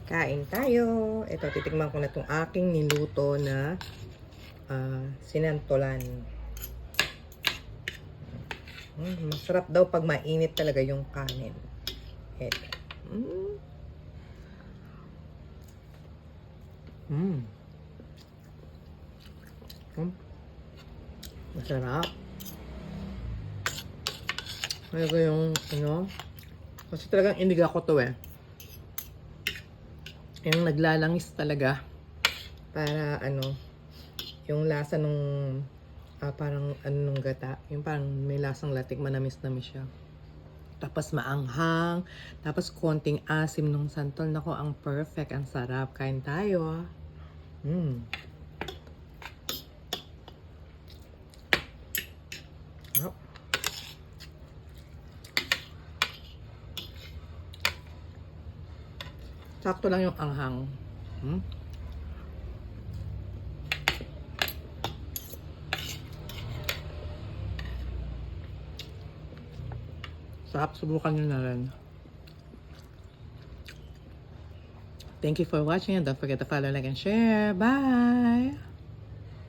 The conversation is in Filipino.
Kain tayo. Ito, titikman ko na itong aking niluto na sinantolan. Masarap daw pag mainit talaga yung kanin. Ito. Masarap. Talaga yung, kasi talagang iniga ko to eh. Yung naglalangis talaga. Para yung lasa nung, parang nung gata. Yung parang may lasang latik, manamis-namis siya. Tapos maanghang. Tapos konting asim nung santol. Nako, ang perfect. Ang sarap. Kain tayo. Sarap. Sakto lang yung anghang. Sarap, subukan nyo na rin. Thank you for watching and don't forget to follow, like, and share. Bye!